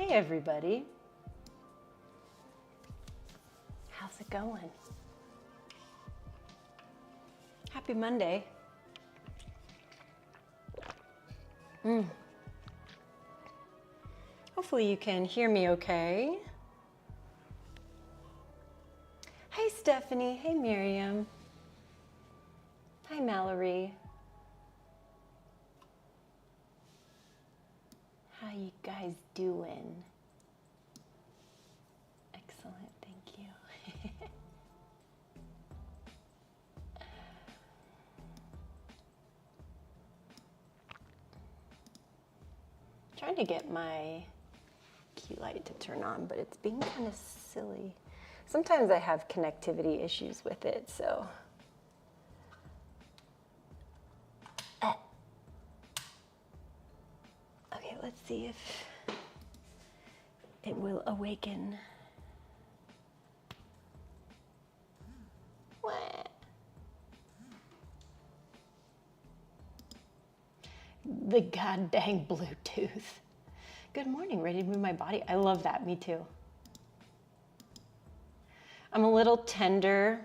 Hey everybody. How's it going? Happy Monday. Hopefully you can hear me okay. Hey Stephanie, hey Miriam. Hi Mallory. How you guys doing? Excellent, thank you. Trying to get my key light to turn on, but it's being kind of silly. Sometimes I have connectivity issues with it, so. Okay, let's see if it will awaken. What? The god dang Bluetooth. Good morning, ready to move my body. I love that, me too. I'm a little tender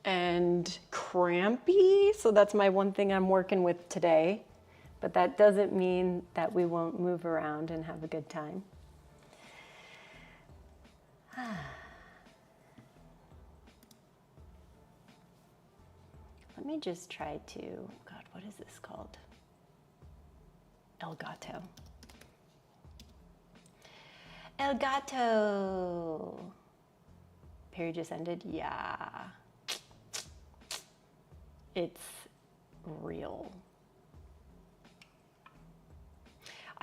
and crampy, so that's my one thing I'm working with today. But that doesn't mean that we won't move around and have a good time. Let me just try to, God, what is this called? El Gato. El Gato. Period just ended? Yeah. It's real.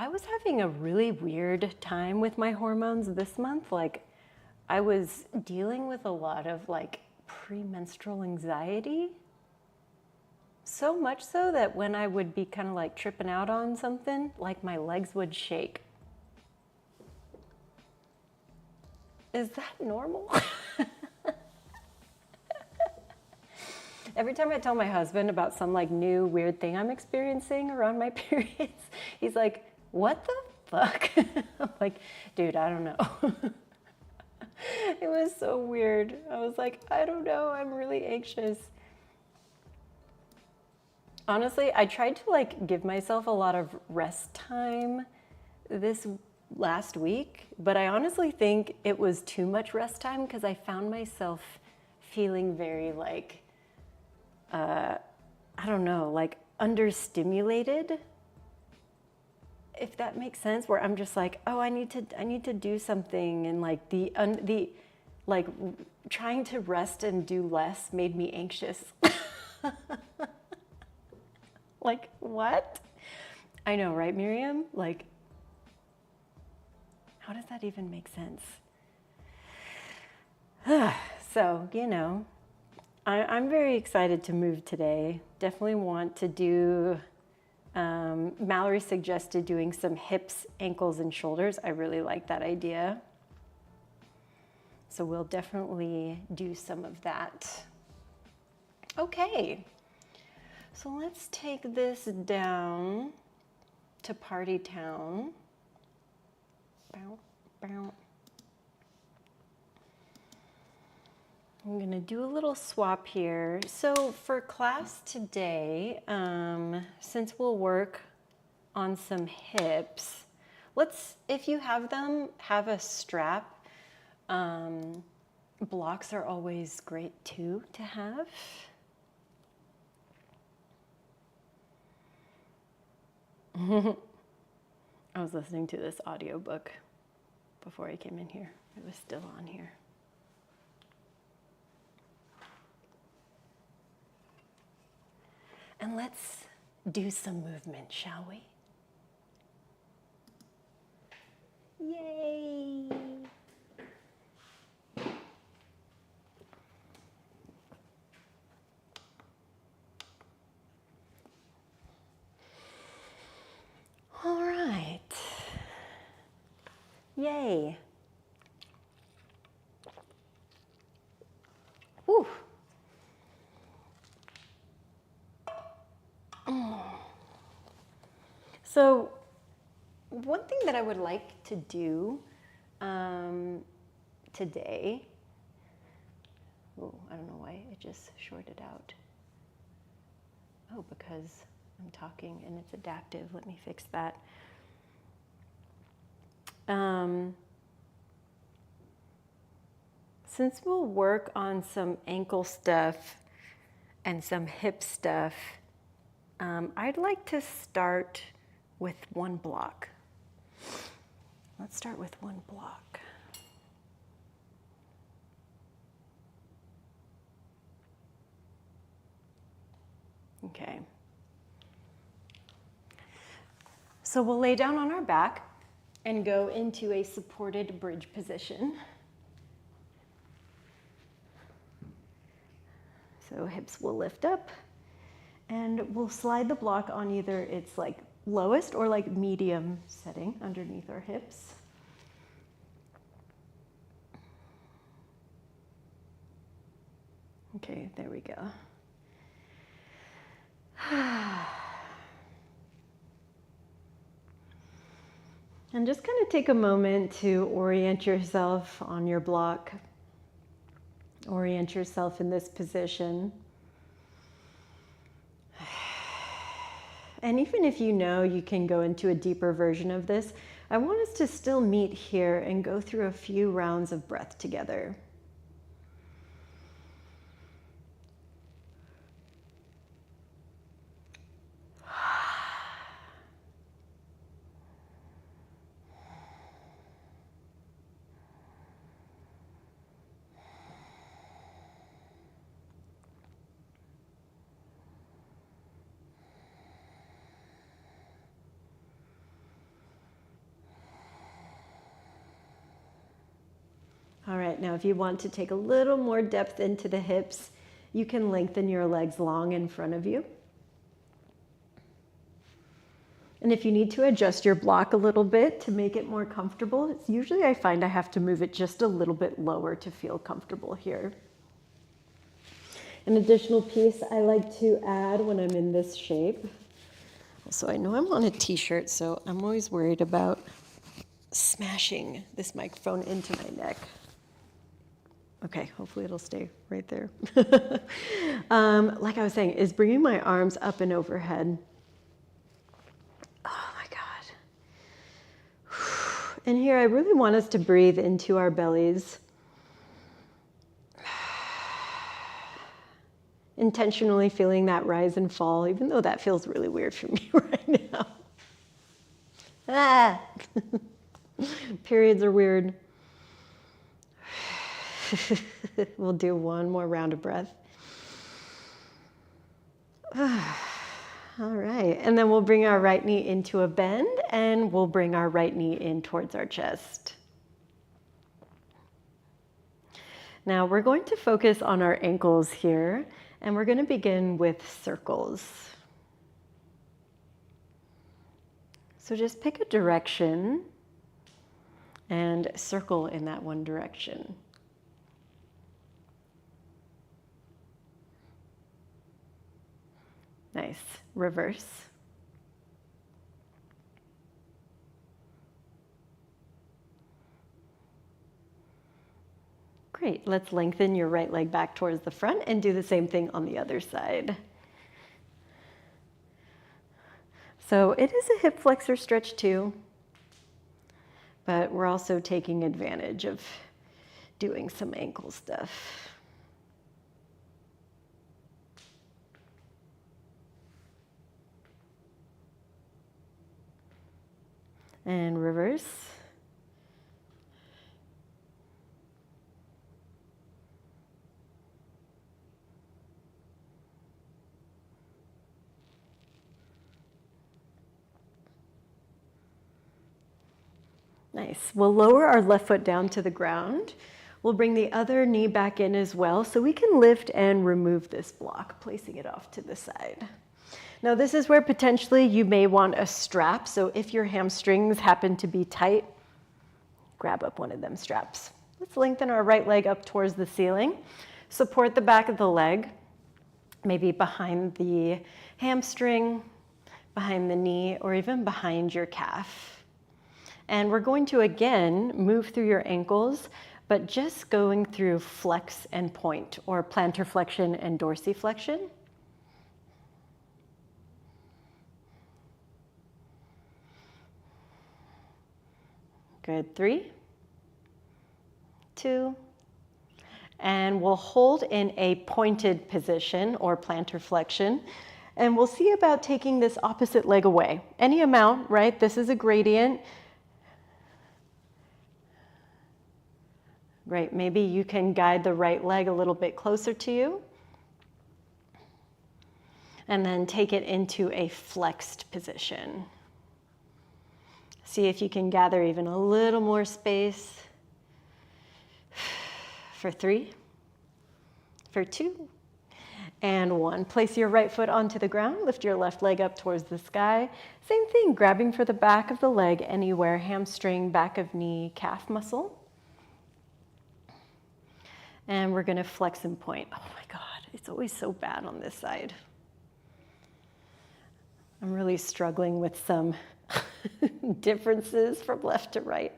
I was having a really weird time with my hormones this month. Like, I was dealing with a lot of like premenstrual anxiety. So much so that when I would be kind of like tripping out on something, like my legs would shake. Is that normal? Every time I tell my husband about some like new weird thing I'm experiencing around my periods, he's like, what the fuck? I'm like, dude, I don't know. It was so weird. I was like, I don't know, I'm really anxious. Honestly, I tried to like give myself a lot of rest time this last week, but I honestly think it was too much rest time because I found myself feeling very like, I don't know, like understimulated, if that makes sense, where I'm just like, oh, I need to do something, and like the like trying to rest and do less made me anxious. Like, what? I know, right, Miriam? Like, how does that even make sense? So, you know, I'm very excited to move today. Definitely want to do, Mallory suggested doing some hips, ankles, and shoulders. I really like that idea. So we'll definitely do some of that. Okay, so let's take this down to Party Town. Bow, bow. I'm gonna do a little swap here. So for class today, since we'll work on some hips, if you have them, have a strap. Blocks are always great too to have. I was listening to this audiobook before I came in here. It was still on here. And let's do some movement, shall we? Yay! All right. Yay. Whew. So One thing that I would like to do today, oh, I don't know why it just shorted out. Oh, because I'm talking and it's adaptive. Let me fix that. Since we'll work on some ankle stuff and some hip stuff, I'd like to start with one block. Let's start with one block. Okay. So we'll lay down on our back and go into a supported bridge position. So hips will lift up and we'll slide the block on either its like lowest or like medium setting underneath our hips. Okay, there we go. And just kind of take a moment to orient yourself on your block. Orient yourself in this position. And even if you know you can go into a deeper version of this, I want us to still meet here and go through a few rounds of breath together. All right, now if you want to take a little more depth into the hips, you can lengthen your legs long in front of you. And if you need to adjust your block a little bit to make it more comfortable, it's usually I find I have to move it just a little bit lower to feel comfortable here. An additional piece I like to add when I'm in this shape. Also, I know I'm on a t-shirt, so I'm always worried about smashing this microphone into my neck. Okay, hopefully it'll stay right there. Like I was saying, is bringing my arms up and overhead. Oh my God. And here I really want us to breathe into our bellies. Intentionally feeling that rise and fall, even though that feels really weird for me right now. Ah! Periods are weird. We'll do one more round of breath. All right, and then we'll bring our right knee into a bend and we'll bring our right knee in towards our chest. Now we're going to focus on our ankles here and we're going to begin with circles. So just pick a direction and circle in that one direction. Nice. Reverse. Great. Let's lengthen your right leg back towards the front and do the same thing on the other side. So it is a hip flexor stretch too, but we're also taking advantage of doing some ankle stuff. And reverse. Nice. We'll lower our left foot down to the ground. We'll bring the other knee back in as well so we can lift and remove this block, placing it off to the side. Now this is where potentially you may want a strap, so if your hamstrings happen to be tight, grab up one of them straps. Let's lengthen our right leg up towards the ceiling. Support the back of the leg, maybe behind the hamstring, behind the knee, or even behind your calf. And we're going to again move through your ankles, but just going through flex and point, or plantar flexion and dorsiflexion. Good, 3, 2, and we'll hold in a pointed position or plantar flexion. And we'll see about taking this opposite leg away. Any amount, right? This is a gradient. Great, maybe you can guide the right leg a little bit closer to you. And then take it into a flexed position. See if you can gather even a little more space. For 3, for 2, and 1. Place your right foot onto the ground, lift your left leg up towards the sky. Same thing, grabbing for the back of the leg anywhere, hamstring, back of knee, calf muscle. And we're gonna flex and point. Oh my God, it's always so bad on this side. I'm really struggling with some differences from left to right.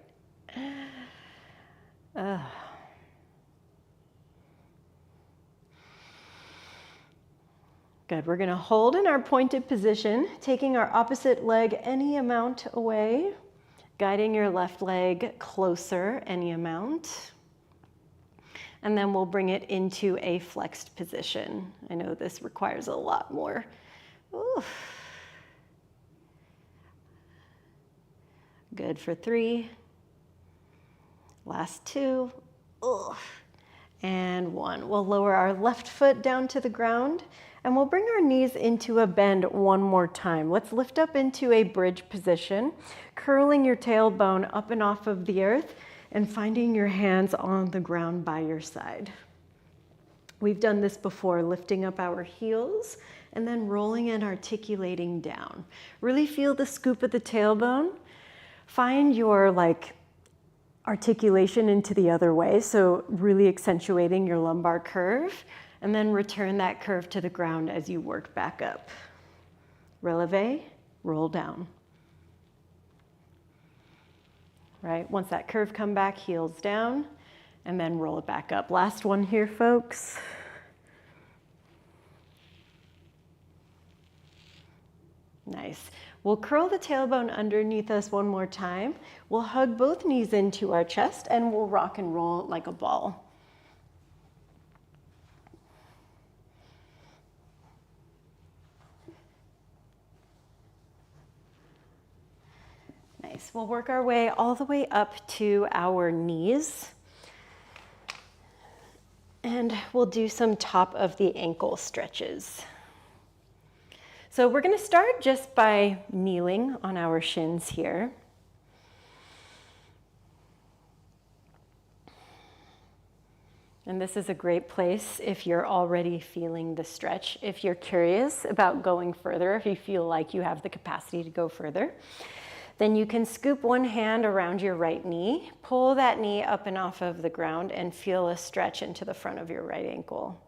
Good, we're gonna hold in our pointed position, taking our opposite leg any amount away, guiding your left leg closer any amount. And then we'll bring it into a flexed position. I know this requires a lot more. Ooh. Good for 3. Last 2. Ugh. And 1. We'll lower our left foot down to the ground and we'll bring our knees into a bend one more time. Let's lift up into a bridge position, curling your tailbone up and off of the earth and finding your hands on the ground by your side. We've done this before, lifting up our heels and then rolling and articulating down. Really feel the scoop of the tailbone. Find your articulation into the other way, so really accentuating your lumbar curve, and then return that curve to the ground as you work back up. Releve, roll down. Right, once that curve come back, heels down, and then roll it back up. Last one here, folks. Nice. We'll curl the tailbone underneath us one more time. We'll hug both knees into our chest and we'll rock and roll like a ball. Nice. We'll work our way all the way up to our knees. And we'll do some top of the ankle stretches. So we're going to start just by kneeling on our shins here. And this is a great place if you're already feeling the stretch. If you're curious about going further, if you feel like you have the capacity to go further, then you can scoop one hand around your right knee, pull that knee up and off of the ground, and feel a stretch into the front of your right ankle.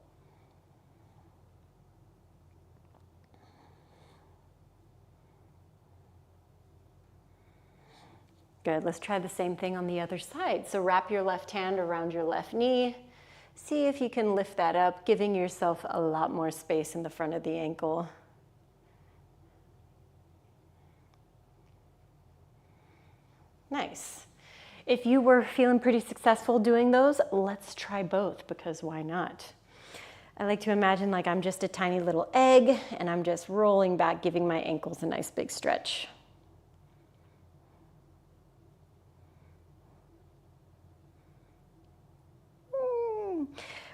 Good, let's try the same thing on the other side. So wrap your left hand around your left knee. See if you can lift that up, giving yourself a lot more space in the front of the ankle. Nice. If you were feeling pretty successful doing those, let's try both, because why not? I like to imagine like I'm just a tiny little egg and I'm just rolling back, giving my ankles a nice big stretch.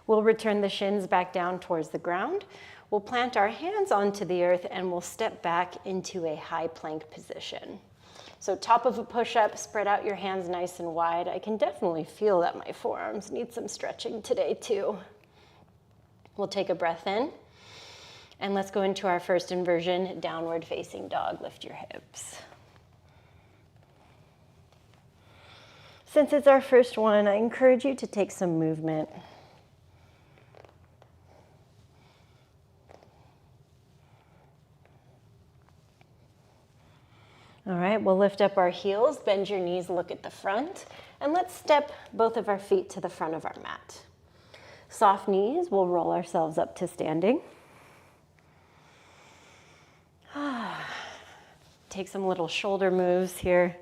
We'll return the shins back down towards the ground. We'll plant our hands onto the earth and we'll step back into a high plank position. So top of a push-up, spread out your hands nice and wide. I can definitely feel that my forearms need some stretching today too. We'll take a breath in and let's go into our first inversion, downward facing dog. Lift your hips. Since it's our first one, I encourage you to take some movement. All right, right, we'll lift up our heels, bend your knees, look at the front, and let's step both of our feet to the front of our mat. Soft knees, we'll roll ourselves up to standing. Take some little shoulder moves here.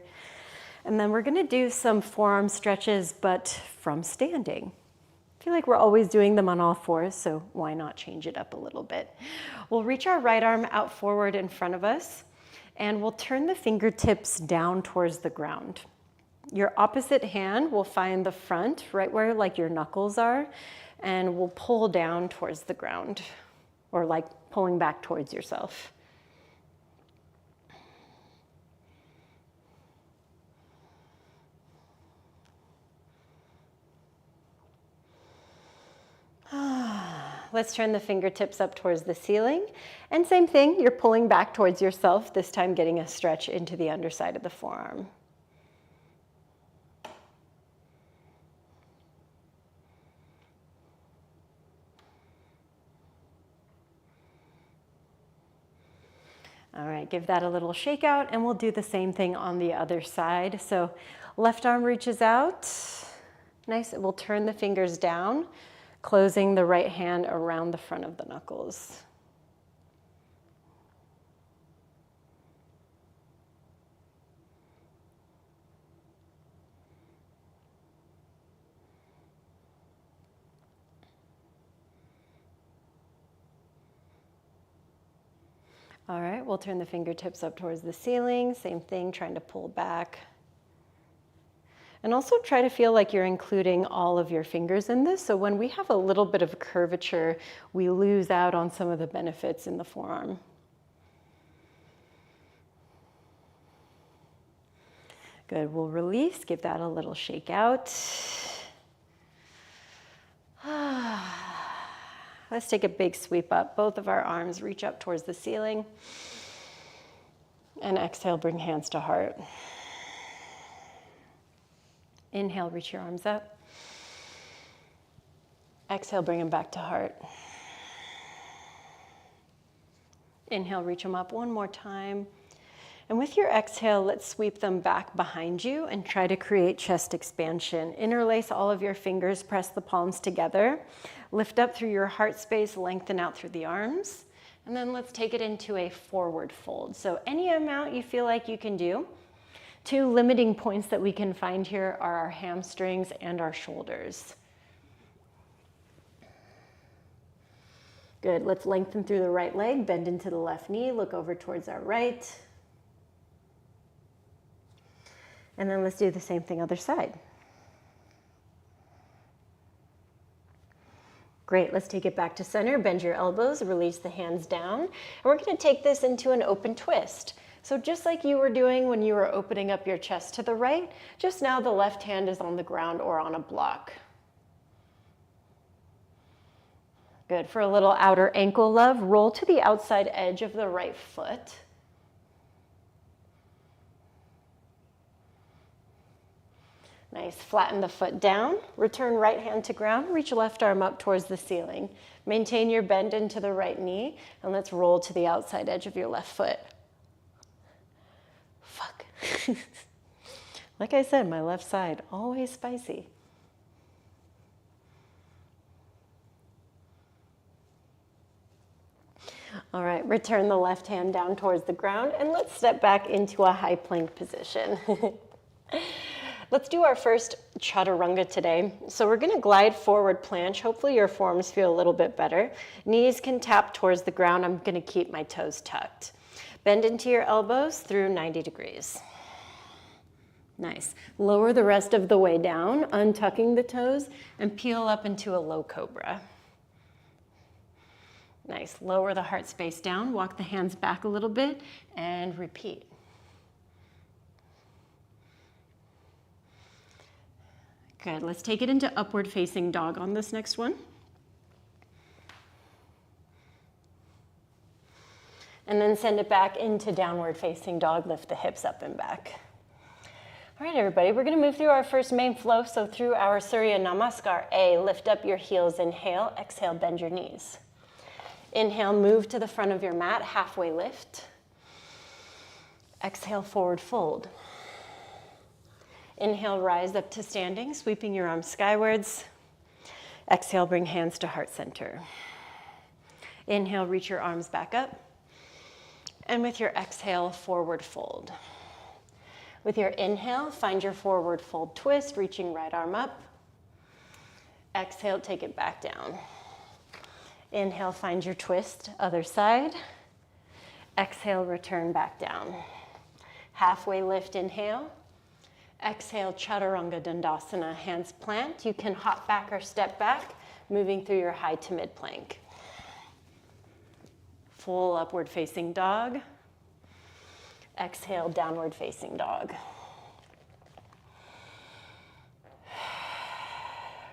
And then we're gonna do some forearm stretches, but from standing. I feel like we're always doing them on all fours, so why not change it up a little bit? We'll reach our right arm out forward in front of us, and we'll turn the fingertips down towards the ground. Your opposite hand will find the front, right where like your knuckles are, and we'll pull down towards the ground, or like pulling back towards yourself. Let's turn the fingertips up towards the ceiling. And same thing, you're pulling back towards yourself, this time getting a stretch into the underside of the forearm. All right, give that a little shake out, and we'll do the same thing on the other side. So left arm reaches out. Nice, we'll turn the fingers down, closing the right hand around the front of the knuckles. All right, we'll turn the fingertips up towards the ceiling. Same thing, trying to pull back. And also try to feel like you're including all of your fingers in this. So when we have a little bit of curvature, we lose out on some of the benefits in the forearm. Good, we'll release, give that a little shake out. Let's take a big sweep up. Both of our arms reach up towards the ceiling. And exhale, bring hands to heart. Inhale, reach your arms up. Exhale, bring them back to heart. Inhale, reach them up one more time. And with your exhale, let's sweep them back behind you and try to create chest expansion. Interlace all of your fingers, press the palms together. Lift up through your heart space, lengthen out through the arms. And then let's take it into a forward fold. So any amount you feel like you can do. Two limiting points that we can find here are our hamstrings and our shoulders. Good, let's lengthen through the right leg, bend into the left knee, look over towards our right. And then let's do the same thing other side. Great, let's take it back to center, bend your elbows, release the hands down. And we're gonna take this into an open twist. So just like you were doing when you were opening up your chest to the right, just now the left hand is on the ground or on a block. Good, for a little outer ankle love, roll to the outside edge of the right foot. Nice, flatten the foot down, return right hand to ground, reach left arm up towards the ceiling. Maintain your bend into the right knee, and let's roll to the outside edge of your left foot. Fuck. Like I said, my left side, always spicy. All right, return the left hand down towards the ground, and let's step back into a high plank position. Let's do our first chaturanga today. So we're gonna glide forward planche. Hopefully your forms feel a little bit better. Knees can tap towards the ground. I'm gonna keep my toes tucked. Bend into your elbows through 90 degrees. Nice. Lower the rest of the way down, untucking the toes, and peel up into a low cobra. Nice. Lower the heart space down, walk the hands back a little bit, and repeat. Good, let's take it into upward facing dog on this next one. And then send it back into downward facing dog, lift the hips up and back. All right, everybody, we're gonna move through our first main flow. So through our Surya Namaskar A, lift up your heels, inhale, exhale, bend your knees. Inhale, move to the front of your mat, halfway lift. Exhale, forward fold. Inhale, rise up to standing, sweeping your arms skywards. Exhale, bring hands to heart center. Inhale, reach your arms back up. And with your exhale, forward fold. With your inhale, find your forward fold twist, reaching right arm up. Exhale, take it back down. Inhale, find your twist, other side. Exhale, return back down. Halfway lift, inhale. Exhale, Chaturanga Dandasana, hands plant. You can hop back or step back, moving through your high to mid plank. Full upward facing dog. Exhale, downward facing dog.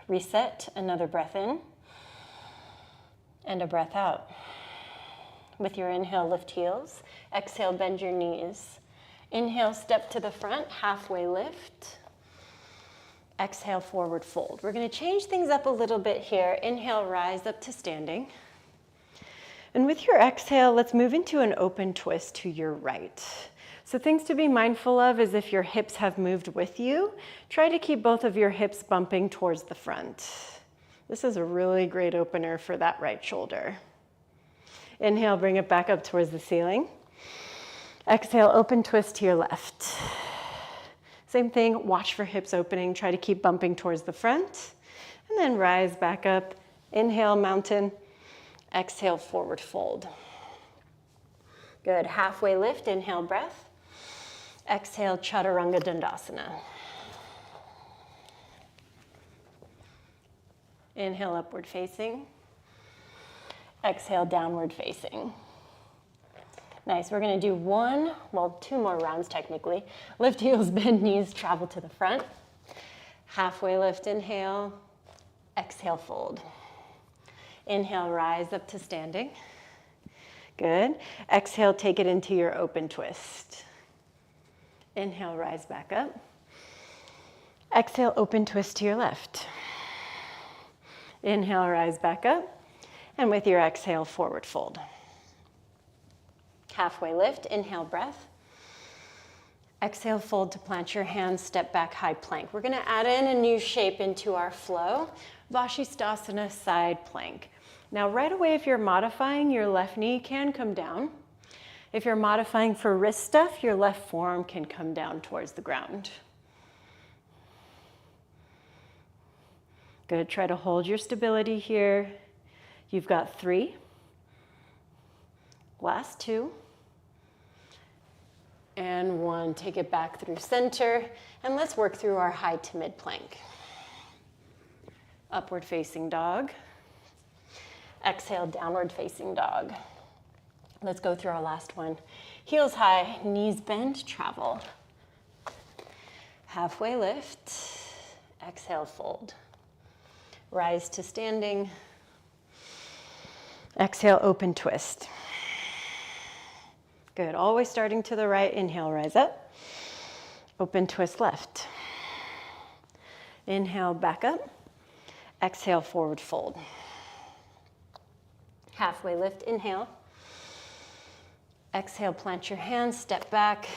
Reset, another breath in and a breath out. With your inhale, lift heels. Exhale, bend your knees. Inhale, step to the front, halfway lift. Exhale, forward fold. We're going to change things up a little bit here. Inhale, rise up to standing. And with your exhale, let's move into an open twist to your right. So things to be mindful of is if your hips have moved with you, try to keep both of your hips bumping towards the front. This is a really great opener for that right shoulder. Inhale, bring it back up towards the ceiling. Exhale, open twist to your left. Same thing, watch for hips opening. Try to keep bumping towards the front. And then rise back up. Inhale, mountain. Exhale, forward fold. Good, halfway lift, inhale, breath. Exhale, Chaturanga Dandasana. Inhale, upward facing. Exhale, downward facing. Nice, we're gonna do two more rounds technically. Lift heels, bend knees, travel to the front. Halfway lift, inhale. Exhale, fold. Inhale, rise up to standing. Good. Exhale, take it into your open twist. Inhale, rise back up. Exhale, open twist to your left. Inhale, rise back up. And with your exhale, forward fold. Halfway lift, inhale, breath. Exhale, fold to plant your hands, step back, high plank. We're gonna add in a new shape into our flow. Vashisthasana, side plank. Now right away, if you're modifying, your left knee can come down. If you're modifying for wrist stuff, your left forearm can come down towards the ground. Good, try to hold your stability here. You've got 3. Last 2. And 1, take it back through center. And let's work through our high to mid plank. Upward facing dog. Exhale, downward facing dog. Let's go through our last one. Heels high, knees bend, travel. Halfway lift, exhale, fold. Rise to standing. Exhale, open twist. Good, always starting to the right. Inhale, rise up. Open twist left. Inhale, back up. Exhale, forward fold. Halfway lift, inhale. Exhale, plant your hands, step back.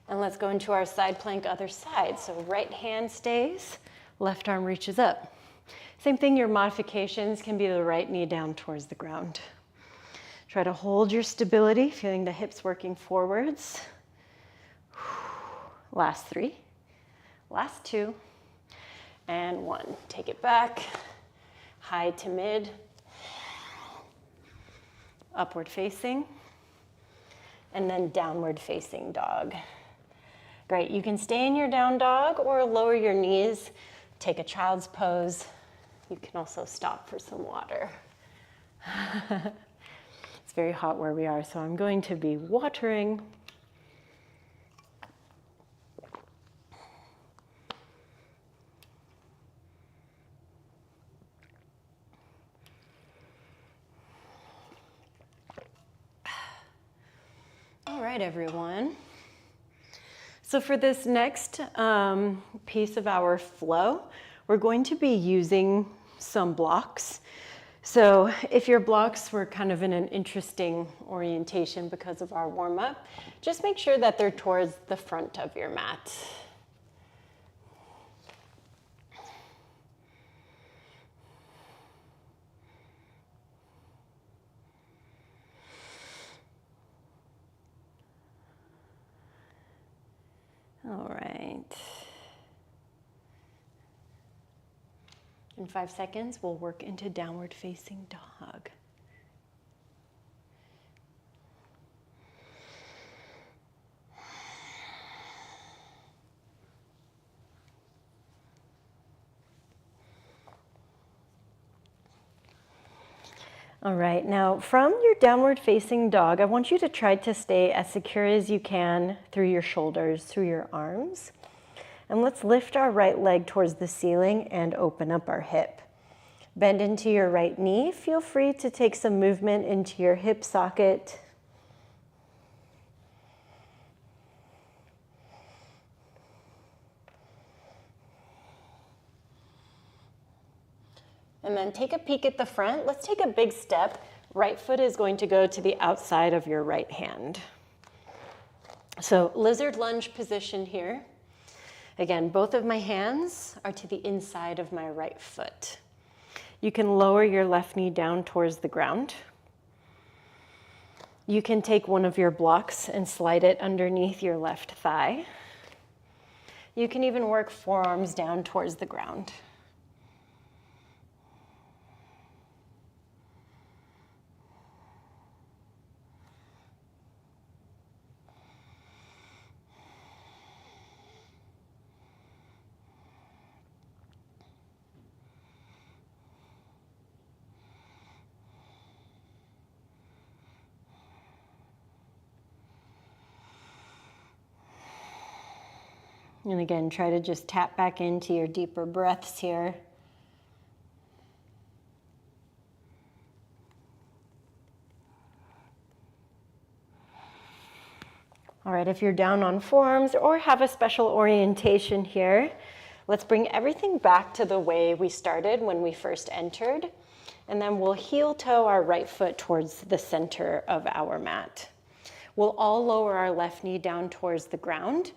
And let's go into our side plank, other side. So right hand stays, left arm reaches up. Same thing, your modifications can be the right knee down towards the ground. Try to hold your stability, feeling the hips working forwards. Last 3, last 2, and 1. Take it back, high to mid, upward facing, and then downward facing dog. Great, you can stay in your down dog or lower your knees, take a child's pose. You can also stop for some water. It's very hot where we are, so I'm going to be watering. All right, everyone. So for this next piece of our flow, we're going to be using some blocks So if your blocks were kind of in an interesting orientation because of our warm-up, just make sure that they're towards the front of your mat. All right. In 5 seconds, we'll work into downward facing dog. All right, now from your downward facing dog, I want you to try to stay as secure as you can through your shoulders, through your arms. And let's lift our right leg towards the ceiling and open up our hip. Bend into your right knee. Feel free to take some movement into your hip socket. And then take a peek at the front. Let's take a big step. Right foot is going to go to the outside of your right hand. So lizard lunge position here. Again, both of my hands are to the inside of my right foot. You can lower your left knee down towards the ground. You can take one of your blocks and slide it underneath your left thigh. You can even work forearms down towards the ground. And again, try to just tap back into your deeper breaths here. All right, if you're down on forearms or have a special orientation here, let's bring everything back to the way we started when we first entered. And then we'll heel toe our right foot towards the center of our mat. We'll all lower our left knee down towards the ground.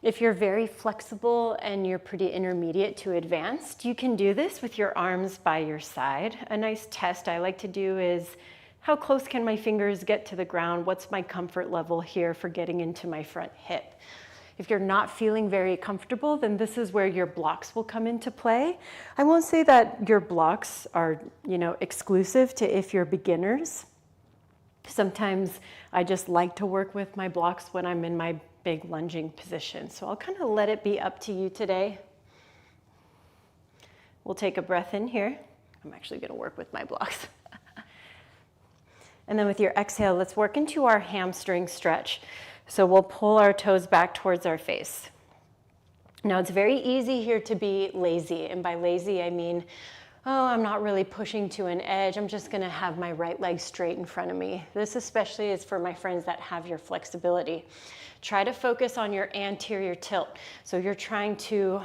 If you're very flexible and you're pretty intermediate to advanced, you can do this with your arms by your side. A nice test I like to do is, how close can my fingers get to the ground? What's my comfort level here for getting into my front hip? If you're not feeling very comfortable, then this is where your blocks will come into play. I won't say that your blocks are, exclusive to if you're beginners. Sometimes I just like to work with my blocks when I'm in my big lunging position. So I'll kind of let it be up to you today. We'll take a breath in here. I'm actually going to work with my blocks. And then with your exhale, let's work into our hamstring stretch. So we'll pull our toes back towards our face. Now it's very easy here to be lazy. And by lazy, I mean, oh, I'm not really pushing to an edge. I'm just going to have my right leg straight in front of me. This especially is for my friends that have your flexibility. Try to focus on your anterior tilt. So you're trying to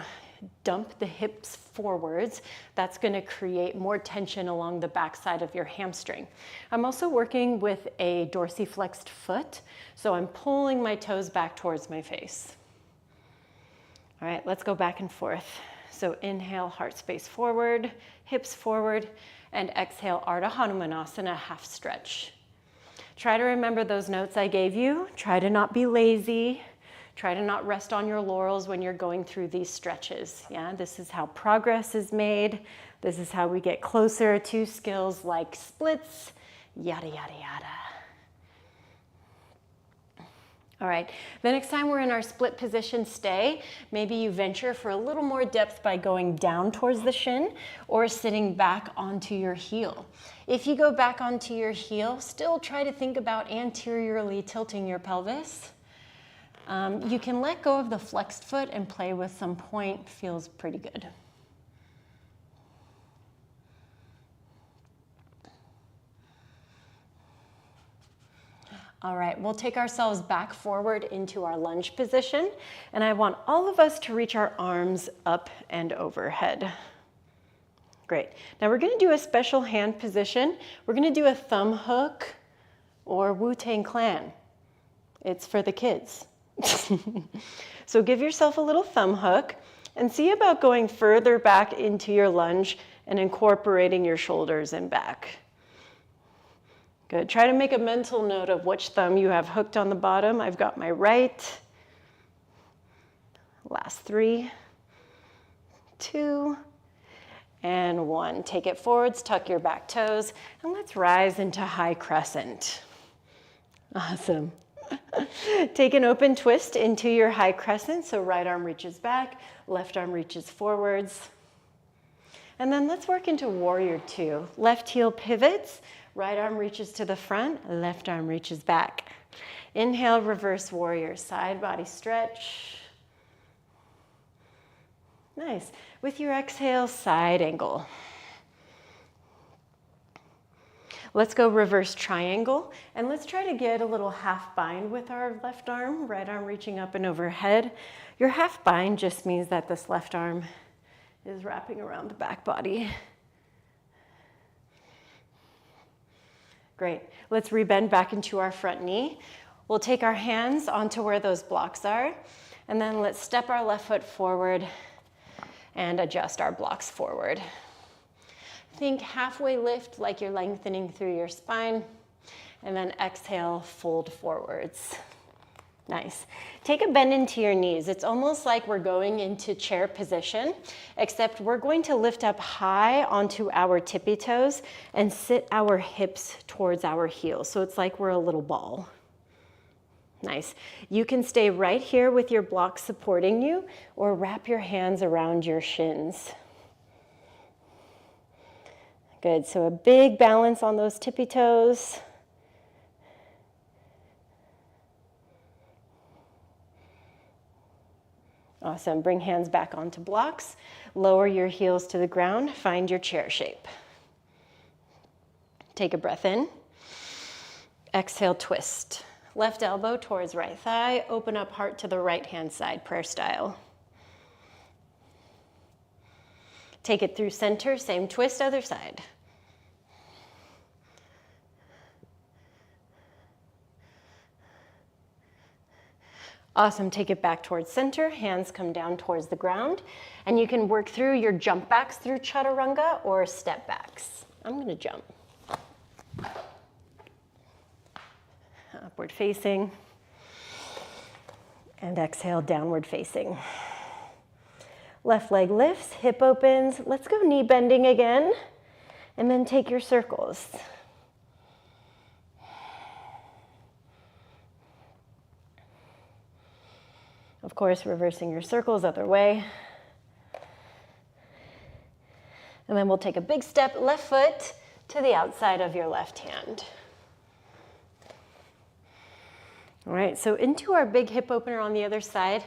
dump the hips forwards. That's going to create more tension along the backside of your hamstring. I'm also working with a dorsiflexed foot. So I'm pulling my toes back towards my face. All right, let's go back and forth. So inhale, heart space forward, hips forward, and exhale, Ardha Hanumanasana, half stretch. Try to remember those notes I gave you. Try to not be lazy. Try to not rest on your laurels when you're going through these stretches. Yeah, this is how progress is made. This is how we get closer to skills like splits, yada, yada, yada. All right, the next time we're in our split position, stay. Maybe you venture for a little more depth by going down towards the shin or sitting back onto your heel. If you go back onto your heel, still try to think about anteriorly tilting your pelvis. You can let go of the flexed foot and play with some point. Feels pretty good. All right, we'll take ourselves back forward into our lunge position, and I want all of us to reach our arms up and overhead. Great. Now we're going to do a special hand position. We're going to do a thumb hook or Wu-Tang Clan. It's for the kids. So give yourself a little thumb hook and see about going further back into your lunge and incorporating your shoulders and back. Good. Try to make a mental note of which thumb you have hooked on the bottom. I've got my right. Last 3, 2, and 1. Take it forwards, tuck your back toes, and let's rise into high crescent. Awesome. Take an open twist into your high crescent, so right arm reaches back, left arm reaches forwards. And then let's work into warrior 2. Left heel pivots, right arm reaches to the front, left arm reaches back. Inhale, reverse warrior, side body stretch. Nice. With your exhale, side angle. Let's go reverse triangle, and let's try to get a little half bind with our left arm, right arm reaching up and overhead. Your half bind just means that this left arm is wrapping around the back body. Great. Let's rebend back into our front knee. We'll take our hands onto where those blocks are, and then let's step our left foot forward and adjust our blocks forward. Think halfway lift like you're lengthening through your spine, and then exhale, fold forwards. Nice. Take a bend into your knees. It's almost like we're going into chair position, except we're going to lift up high onto our tippy toes and sit our hips towards our heels. So it's like we're a little ball. Nice. You can stay right here with your blocks supporting you, or wrap your hands around your shins. Good. So a big balance on those tippy toes. Awesome. Bring hands back onto blocks. Lower your heels to the ground. Find your chair shape. Take a breath in. Exhale, twist. Left elbow towards right thigh. Open up heart to the right hand side, prayer style. Take it through center. Same twist, other side. Awesome. Take it back towards center. Hands come down towards the ground. And you can work through your jump backs through chaturanga or step backs. I'm going to jump. Upward facing. And exhale, downward facing. Left leg lifts, hip opens. Let's go knee bending again. And then take your circles. Of course, reversing your circles other way. And then we'll take a big step, left foot to the outside of your left hand. All right, so into our big hip opener on the other side.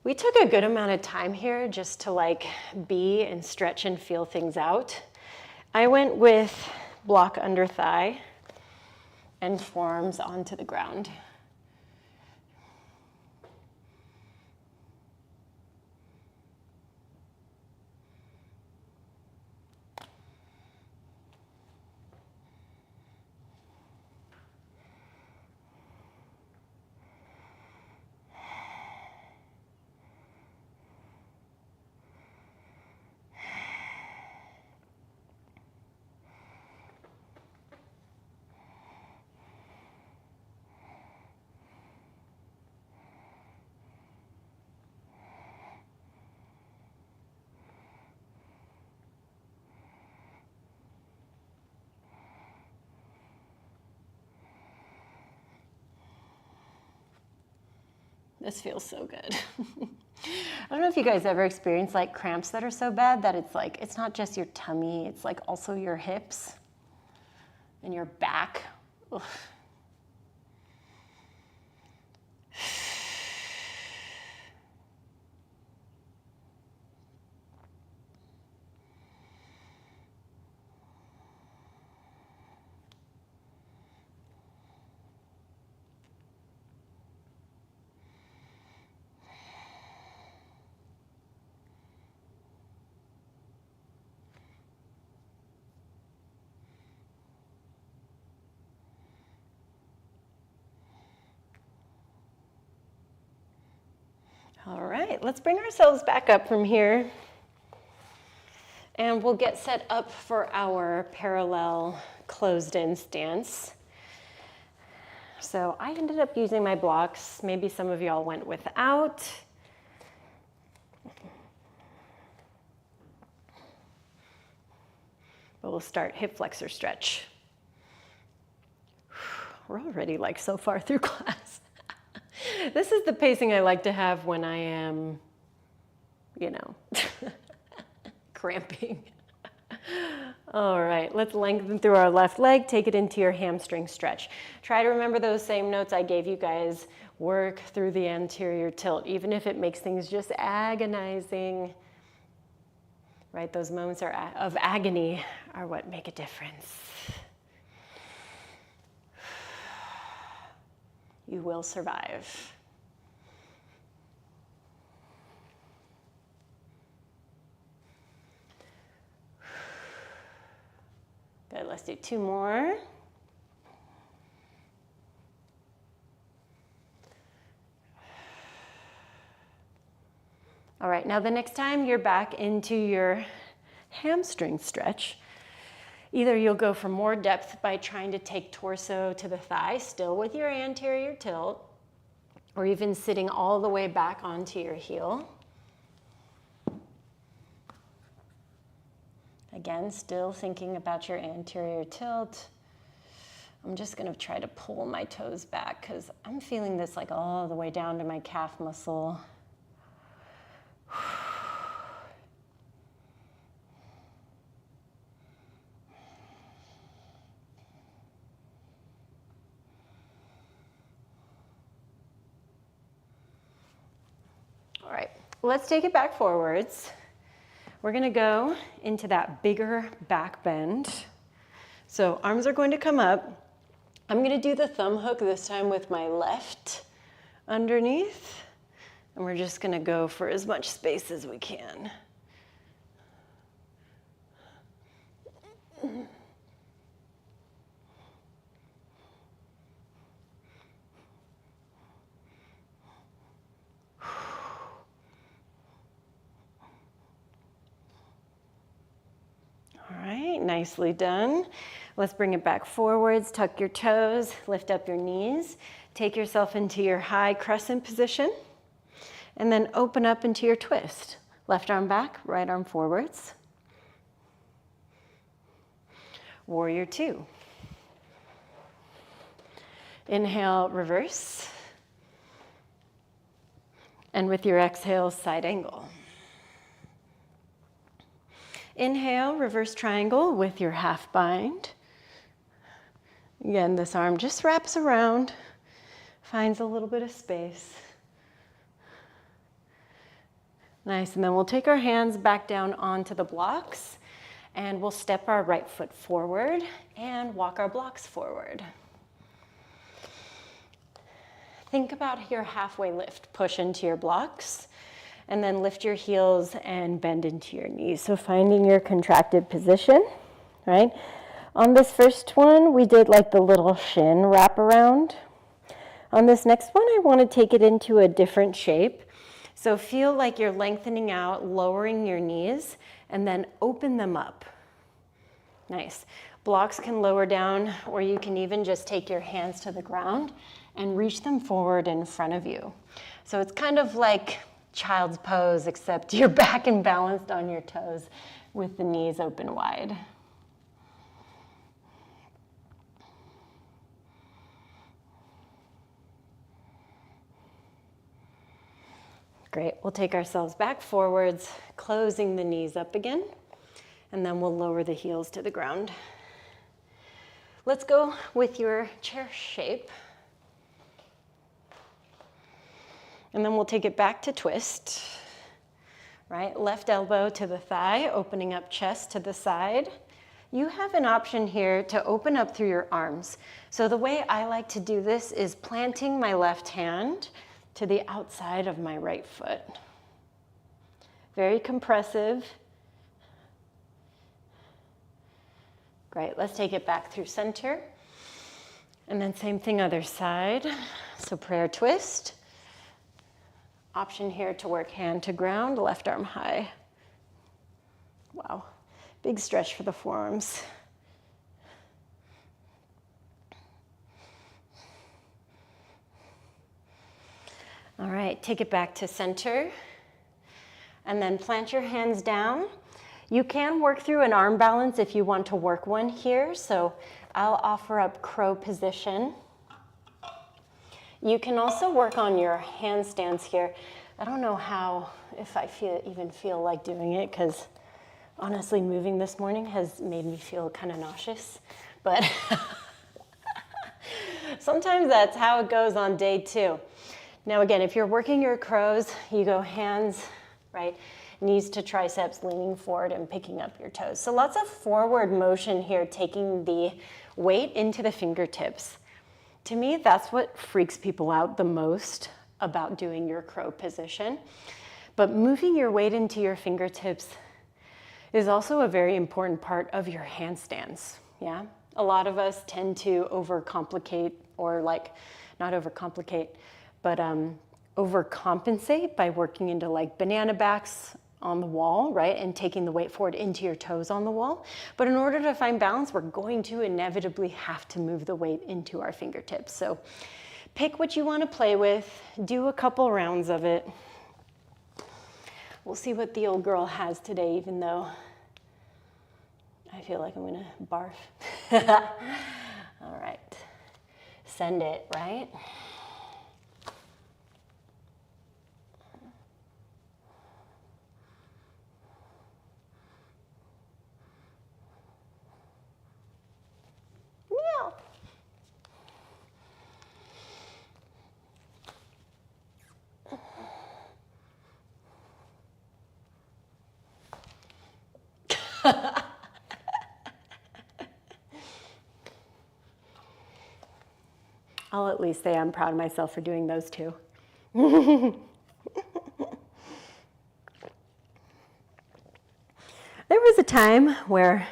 We took a good amount of time here just to be and stretch and feel things out. I went with block under thigh and forearms onto the ground. This feels so good. I don't know if you guys ever experienced cramps that are so bad that it's not just your tummy, it's also your hips and your back. Ugh. right, let's bring ourselves back up from here. And we'll get set up for our parallel closed-in stance. So I ended up using my blocks. Maybe some of y'all went without. But we'll start hip flexor stretch. We're already like so far through class. This is the pacing I like to have when I am, you know, cramping. All right, let's lengthen through our left leg, take it into your hamstring stretch. Try to remember those same notes I gave you guys. Work through the anterior tilt, even if it makes things just agonizing. Right, those moments of agony are what make a difference. You will survive. Good, let's do 2 more. All right, now the next time you're back into your hamstring stretch, either you'll go for more depth by trying to take torso to the thigh, still with your anterior tilt, or even sitting all the way back onto your heel. Again, still thinking about your anterior tilt. I'm just gonna try to pull my toes back because I'm feeling this like all the way down to my calf muscle. All right, let's take it back forwards. We're gonna go into that bigger back bend. So arms are going to come up. I'm gonna do the thumb hook this time with my left underneath. And we're just gonna go for as much space as we can. All right, nicely done. Let's bring it back forwards, tuck your toes, lift up your knees, take yourself into your high crescent position, and then open up into your twist. Left arm back, right arm forwards. Warrior 2. Inhale, reverse. And with your exhale, side angle. Inhale, reverse triangle with your half bind. Again, this arm just wraps around, finds a little bit of space. Nice, and then we'll take our hands back down onto the blocks and we'll step our right foot forward and walk our blocks forward. Think about your halfway lift. Push into your blocks and then lift your heels and bend into your knees. So finding your contracted position, right? On this first one, we did like the little shin wrap around. On this next one, I want to take it into a different shape. So feel like you're lengthening out, lowering your knees, and then open them up. Nice. Blocks can lower down, or you can even just take your hands to the ground and reach them forward in front of you. So it's kind of like child's pose, except you're back and balanced on your toes with the knees open wide. Great, we'll take ourselves back forwards, closing the knees up again, and then we'll lower the heels to the ground. Let's go with your chair shape. And then we'll take it back to twist, right? Left elbow to the thigh, opening up chest to the side. You have an option here to open up through your arms. So the way I like to do this is planting my left hand to the outside of my right foot. Very compressive. Great, let's take it back through center. And then same thing other side. So prayer twist. Option here to work hand to ground, left arm high. Wow, big stretch for the forearms. All right, take it back to center. And then plant your hands down. You can work through an arm balance if you want to work one here. So I'll offer up crow position. You can also work on your handstands here. I don't know how, if I even feel like doing it, because honestly, moving this morning has made me feel kind of nauseous. But sometimes that's how it goes on day 2. Now again, if you're working your crows, you go hands, right? Knees to triceps, leaning forward and picking up your toes. So lots of forward motion here, taking the weight into the fingertips. To me, that's what freaks people out the most about doing your crow position. But moving your weight into your fingertips is also a very important part of your handstands, yeah? A lot of us tend to overcomplicate, or like, not overcomplicate, but overcompensate by working into like banana backs on the wall, right? And taking the weight forward into your toes on the wall. But in order to find balance, we're going to inevitably have to move the weight into our fingertips. So pick what you want to play with, do a couple rounds of it. We'll see what the old girl has today, even though I feel like I'm gonna barf. All right, send it, right? Meow. I'll at least say I'm proud of myself for doing those two. There was a time where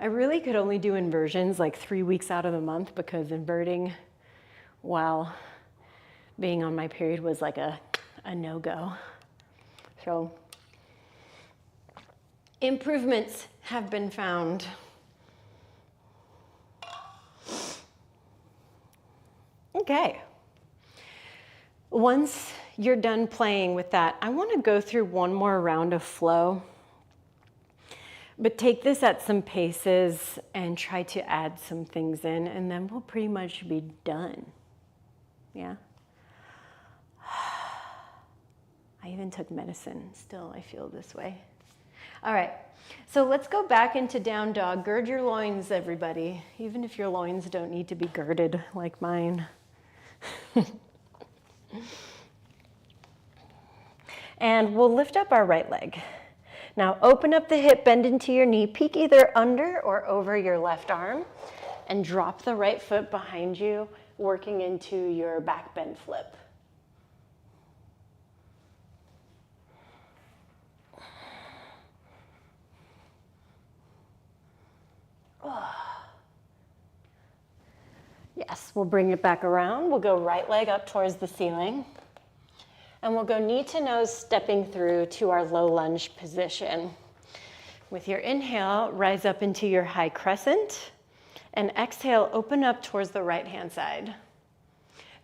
I really could only do inversions like 3 weeks out of the month, because inverting while being on my period was like a no-go. So improvements have been found. Okay. Once you're done playing with that, I want to go through one more round of flow. But take this at some paces and try to add some things in, and then we'll pretty much be done. Yeah? I even took medicine. Still, I feel this way. All right, so let's go back into down dog. Gird your loins, everybody, even if your loins don't need to be girded like mine. And we'll lift up our right leg. Now open up the hip, bend into your knee, peek either under or over your left arm, and drop the right foot behind you, working into your back bend flip. Yes, we'll bring it back around. We'll go right leg up towards the ceiling. And we'll go knee to nose, stepping through to our low lunge position. With your inhale, rise up into your high crescent. And exhale, open up towards the right hand side.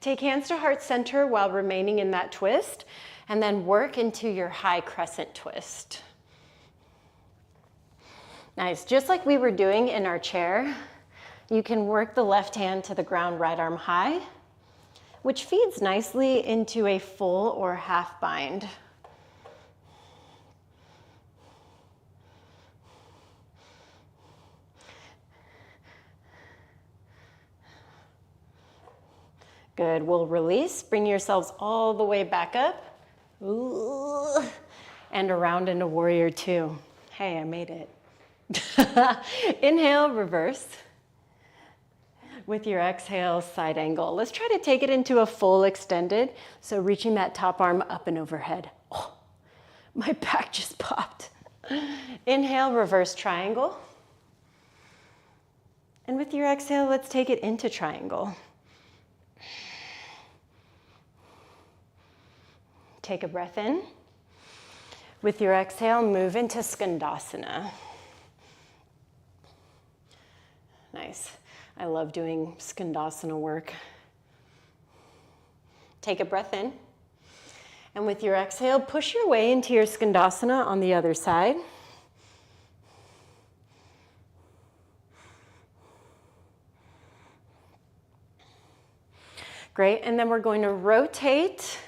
Take hands to heart center while remaining in that twist. And then work into your high crescent twist. Nice, just like we were doing in our chair, you can work the left hand to the ground, right arm high, which feeds nicely into a full or half bind. Good, we'll release, bring yourselves all the way back up. Ooh. And around into warrior 2. Hey, I made it. Inhale, reverse. With your exhale, side angle. Let's try to take it into a full extended. So reaching that top arm up and overhead. Oh, my back just popped. Inhale, reverse triangle. And with your exhale, let's take it into triangle. Take a breath in. With your exhale, move into Skandasana. Nice. I love doing Skandasana work. Take a breath in. And with your exhale, push your way into your Skandasana on the other side. Great, and then we're going to rotate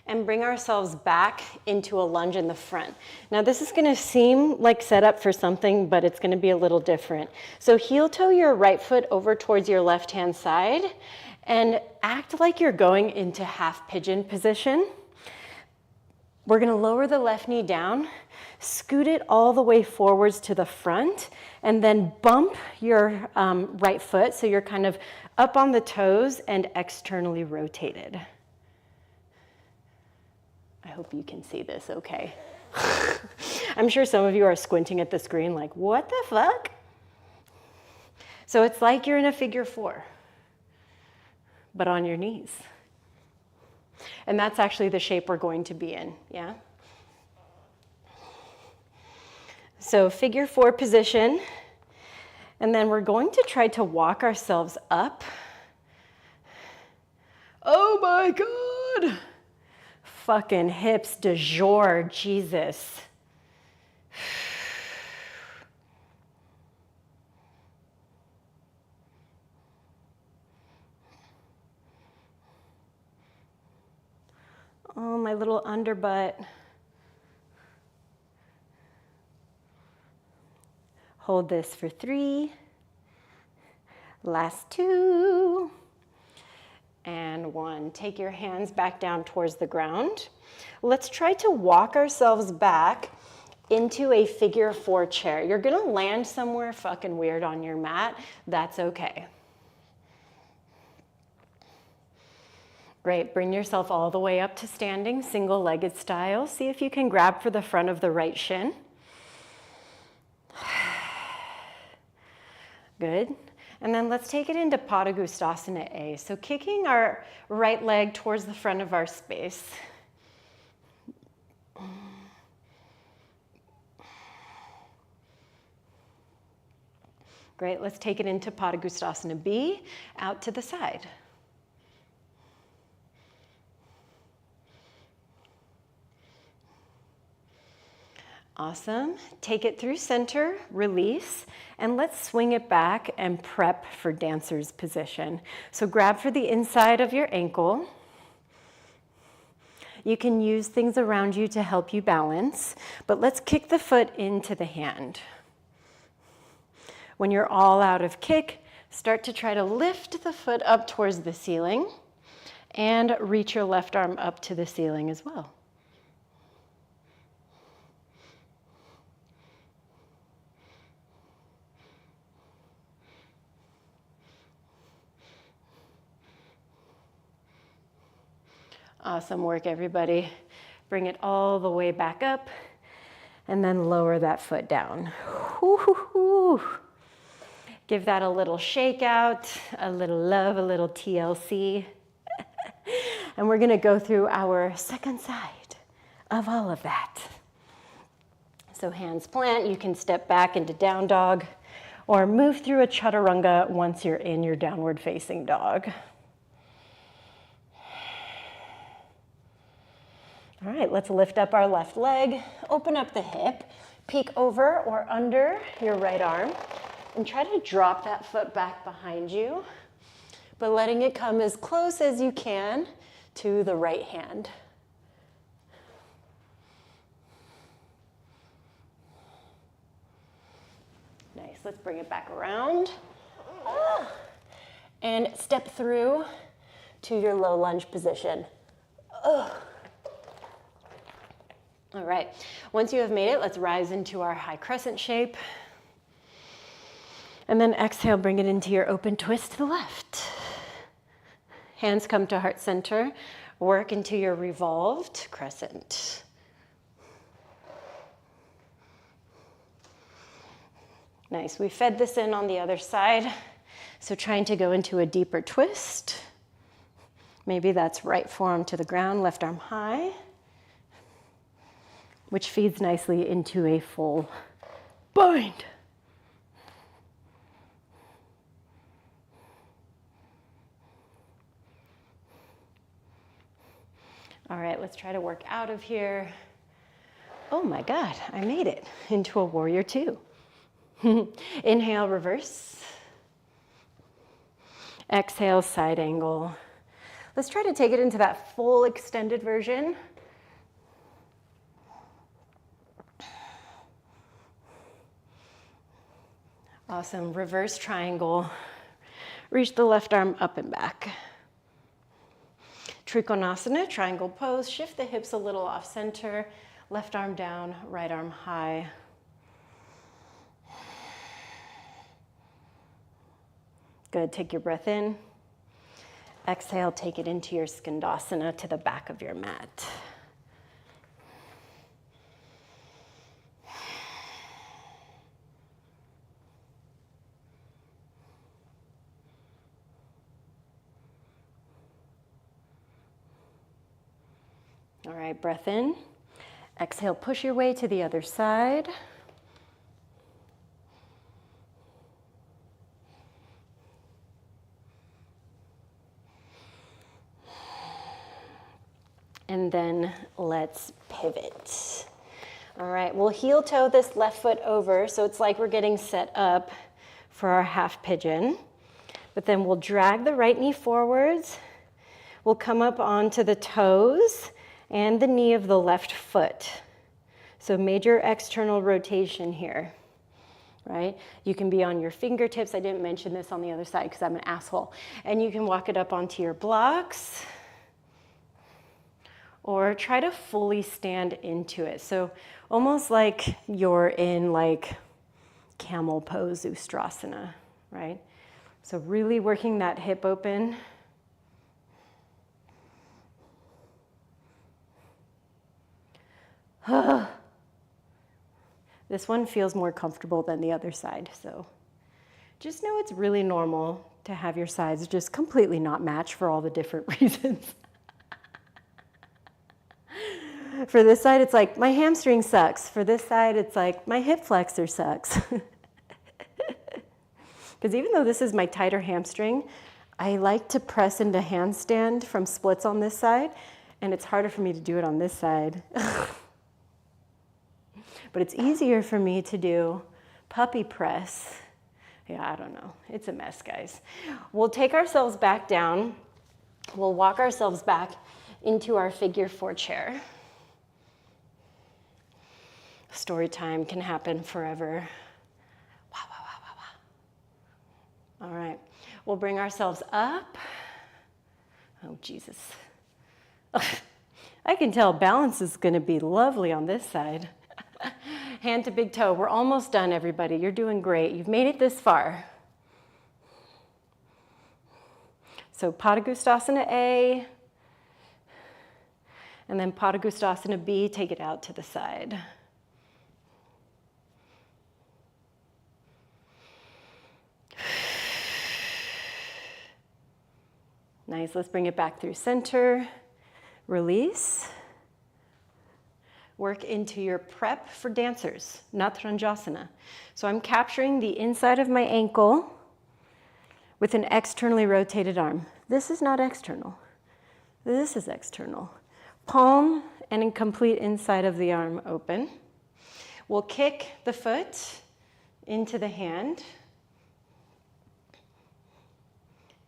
and bring ourselves back into a lunge in the front. Now this is gonna seem like set up for something, but it's gonna be a little different. So heel toe your right foot over towards your left-hand side and act like you're going into half pigeon position. We're gonna lower the left knee down, scoot it all the way forwards to the front, and then bump your right foot so you're kind of up on the toes and externally rotated. I hope you can see this okay. I'm sure some of you are squinting at the screen like, what the fuck? So it's like you're in a figure four, but on your knees. And that's actually the shape we're going to be in, yeah? So figure four position, and then we're going to try to walk ourselves up. Oh my God! Fucking hips du jour, Jesus. Oh, my little underbutt. Hold this for 3. Last 2. And 1. Take your hands back down towards the ground. Let's try to walk ourselves back into a figure four chair. You're gonna land somewhere fucking weird on your mat. That's okay. Great, bring yourself all the way up to standing, single-legged style. See if you can grab for the front of the right shin. Good. And then let's take it into Padangusthasana A. So kicking our right leg towards the front of our space. Great, let's take it into Padangusthasana B, out to the side. Awesome. Take it through center, release, and let's swing it back and prep for dancer's position. So grab for the inside of your ankle. You can use things around you to help you balance, but let's kick the foot into the hand. When you're all out of kick, start to try to lift the foot up towards the ceiling and reach your left arm up to the ceiling as well. Awesome work, everybody. Bring it all the way back up and then lower that foot down. Woo-hoo-hoo. Give that a little shake out, a little love, a little TLC. And we're gonna go through our second side of all of that. So hands plant, you can step back into down dog or move through a chaturanga once you're in your downward facing dog. All right, let's lift up our left leg, open up the hip, peek over or under your right arm, and try to drop that foot back behind you, but letting it come as close as you can to the right hand. Nice, let's bring it back around. And step through to your low lunge position. All right, once you have made it, let's rise into our high crescent shape. And then exhale, bring it into your open twist to the left. Hands come to heart center. Work into your revolved crescent. Nice, we fed this in on the other side. So trying to go into a deeper twist. Maybe that's right forearm to the ground, left arm high. which feeds nicely into a full bind. All right, let's try to work out of here. Oh my God, I made it into a warrior two. Inhale, reverse. Exhale, side angle. Let's try to take it into that full extended version. Awesome, reverse triangle. Reach the left arm up and back. Trikonasana, triangle pose. Shift the hips a little off center. Left arm down, right arm high. Good, take your breath in. Exhale, take it into your Skandasana to the back of your mat. All right, breath in. Exhale, push your way to the other side. And then let's pivot. All right, we'll heel toe this left foot over, so it's like we're getting set up for our half pigeon. But then we'll drag the right knee forwards. We'll come up onto the toes and the knee of the left foot. So major external rotation here, right? You can be on your fingertips. I didn't mention this on the other side because I'm an asshole. And you can walk it up onto your blocks or try to fully stand into it. So almost like you're in like camel pose, Ustrasana, right? So really working that hip open. This one feels more comfortable than the other side, so just know it's really normal to have your sides just completely not match for all the different reasons. For this side, it's like, my hamstring sucks. For this side, it's like, my hip flexor sucks. Because even though this is my tighter hamstring, I like to press into handstand from splits on this side, and it's harder for me to do it on this side. But it's easier for me to do puppy press. Yeah, I don't know. It's a mess, guys. We'll take ourselves back down. We'll walk ourselves back into our figure four chair. Story time can happen forever. Wow, wow, wow, wow, wow. All right. We'll bring ourselves up. Oh, Jesus. I can tell balance is going to be lovely on this side. Hand to big toe. We're almost done, everybody. You're doing great. You've made it this far. So Padagustasana A, and then Padagustasana B, take it out to the side. Nice, let's bring it back through center. Release. Work into your prep for dancers, Natranjasana. So I'm capturing the inside of my ankle with an externally rotated arm. This is not external. This is external. Palm and in complete inside of the arm open. We'll kick the foot into the hand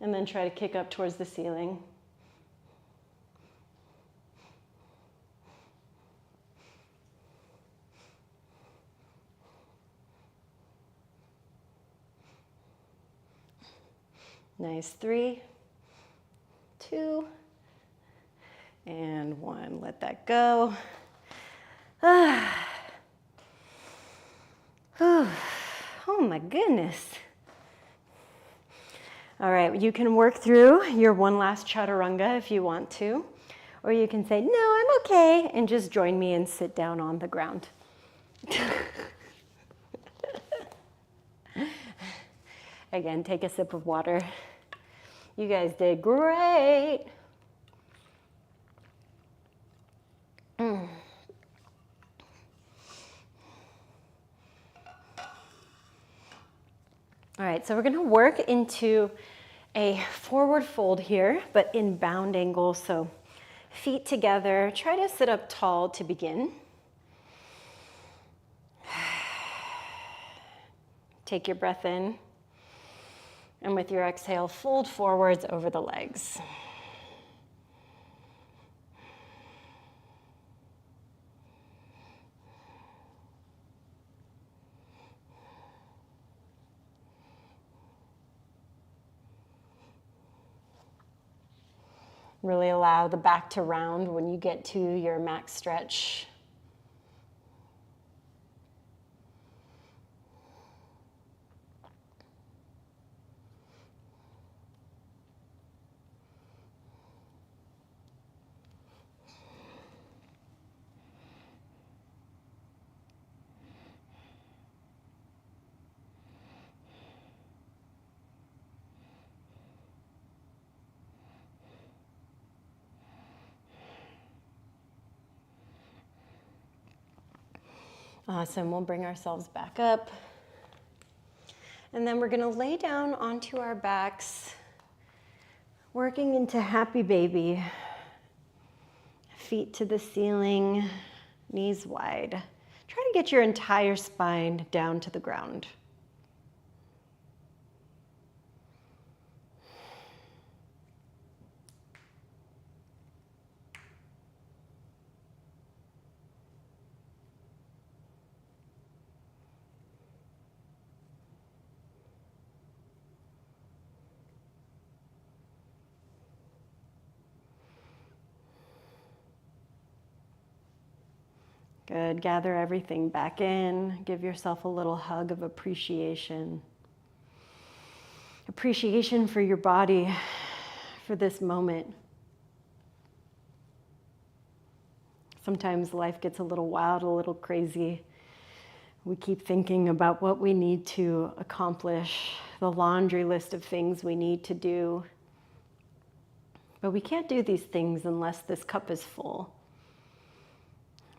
and then try to kick up towards the ceiling. Nice, 3, 2, and 1. Let that go. Oh my goodness. All right, you can work through your one last chaturanga if you want to, or you can say, no, I'm okay, and just join me and sit down on the ground. Again, take a sip of water. You guys did great. All right, so we're gonna work into a forward fold here, but in bound angle. So feet together, try to sit up tall to begin. Take your breath in, and with your exhale, fold forwards over the legs. Really allow the back to round when you get to your max stretch. Awesome, we'll bring ourselves back up. And then we're gonna lay down onto our backs, working into happy baby. Feet to the ceiling, knees wide. Try to get your entire spine down to the ground. Good, gather everything back in. Give yourself a little hug of appreciation. Appreciation for your body, for this moment. Sometimes life gets a little wild, a little crazy. We keep thinking about what we need to accomplish, the laundry list of things we need to do. But we can't do these things unless this cup is full.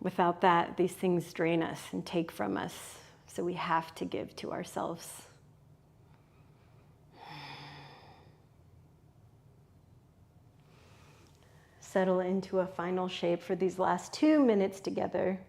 Without that, these things drain us and take from us. So we have to give to ourselves. Settle into a final shape for these last 2 minutes together.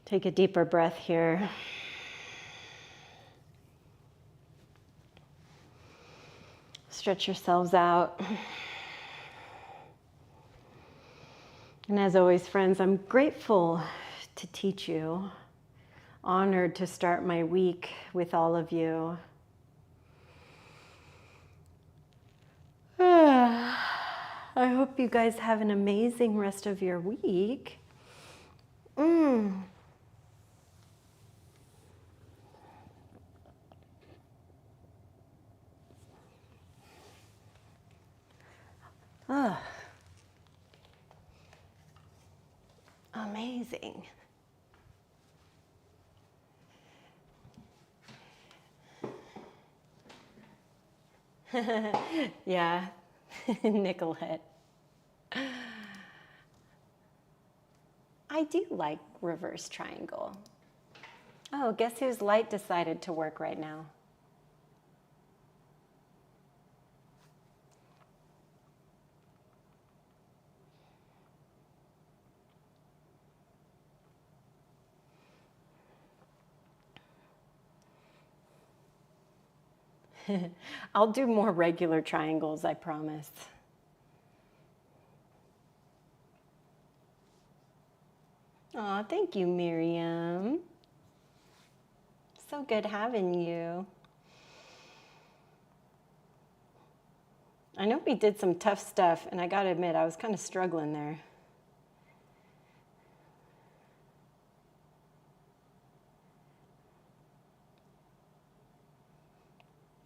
Take a deeper breath here. Stretch yourselves out. And as always, friends, I'm grateful to teach you honored to start my week with all of you. I hope you guys have an amazing rest of your week. Amazing. Yeah, nickelhead. I do like reverse triangle. Oh, guess whose light decided to work right now? I'll do more regular triangles, I promise. Aw, thank you, Miriam. So good having you. I know we did some tough stuff, and I gotta admit, I was kind of struggling there.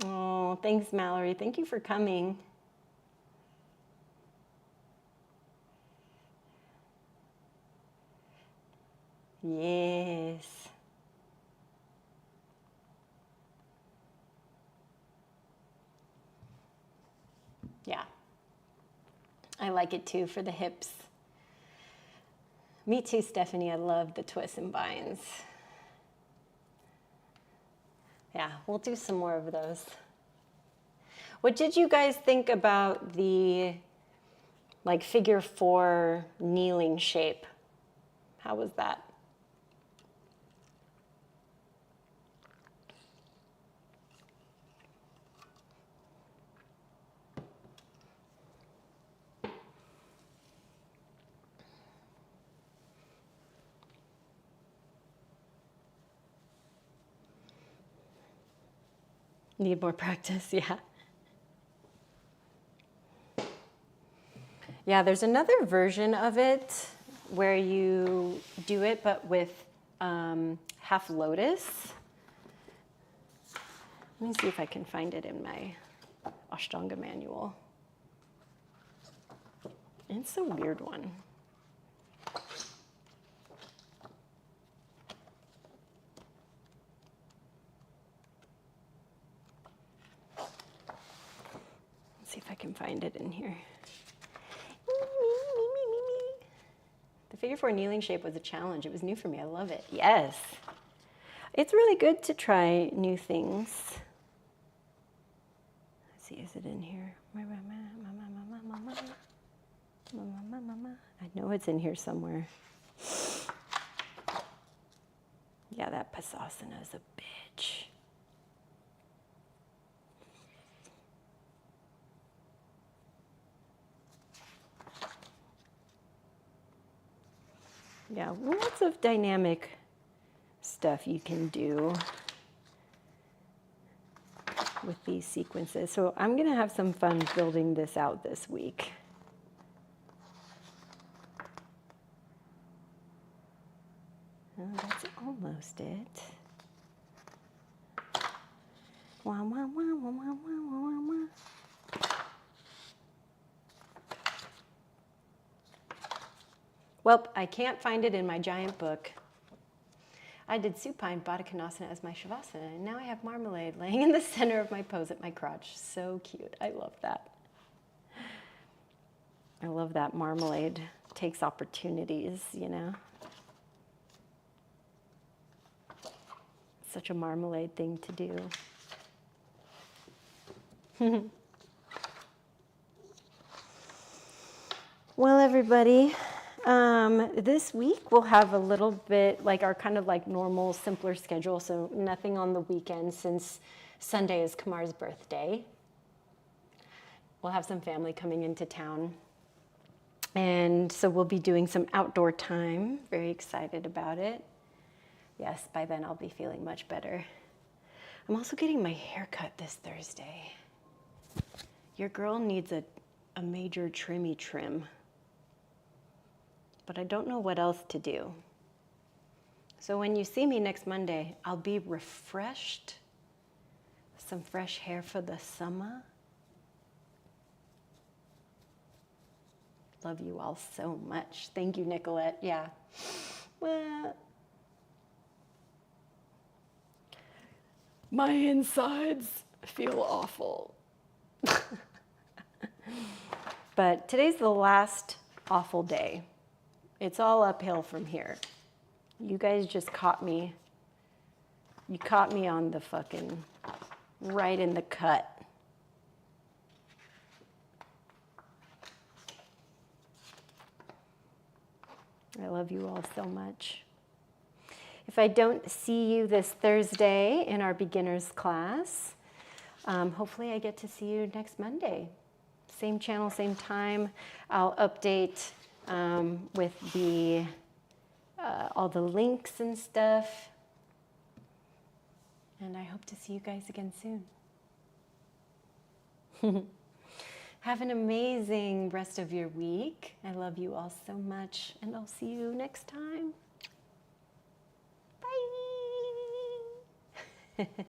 Oh, thanks, Mallory. Thank you for coming. Yes. Yeah. I like it too for the hips. Me too, Stephanie. I love the twists and binds. Yeah, we'll do some more of those. What did you guys think about the figure 4 kneeling shape? How was that? Need more practice, yeah. Yeah, there's another version of it where you do it, but with half lotus. Let me see if I can find it in my Ashtanga manual. It's a weird one. Let's see if I can find it in here. The figure 4 kneeling shape was a challenge. It was new for me. I love it. Yes. It's really good to try new things. Let's see, is it in here? I know it's in here somewhere. Yeah, that Pasasana is a bitch. Yeah, lots of dynamic stuff you can do with these sequences. So I'm going to have some fun building this out this week. Oh, that's almost it. Wah, wah, wah, wah, wah, wah, wah, wah. Well, I can't find it in my giant book. I did supine Baddha Konasana as my Shavasana, and now I have marmalade laying in the center of my pose at my crotch. So cute. I love that. I love that marmalade takes opportunities, you know. Such a marmalade thing to do. Well, everybody, this week we'll have a little bit like our kind of like normal, simpler schedule. So nothing on the weekend since Sunday is Kamar's birthday. We'll have some family coming into town. And so we'll be doing some outdoor time. Very excited about it. Yes, by then I'll be feeling much better. I'm also getting my hair cut this Thursday. Your girl needs a major trimmy trim, but I don't know what else to do. So when you see me next Monday, I'll be refreshed, some fresh hair for the summer. Love you all so much. Thank you, Nicolette. Yeah. My insides feel awful. But today's the last awful day. It's all uphill from here. You guys just caught me. You caught me on the fucking, right in the cut. I love you all so much. If I don't see you this Thursday in our beginners class, hopefully I get to see you next Monday. Same channel, same time. I'll update with the all the links and stuff. And I hope to see you guys again soon. Have an amazing rest of your week. I love you all so much, and I'll see you next time. Bye.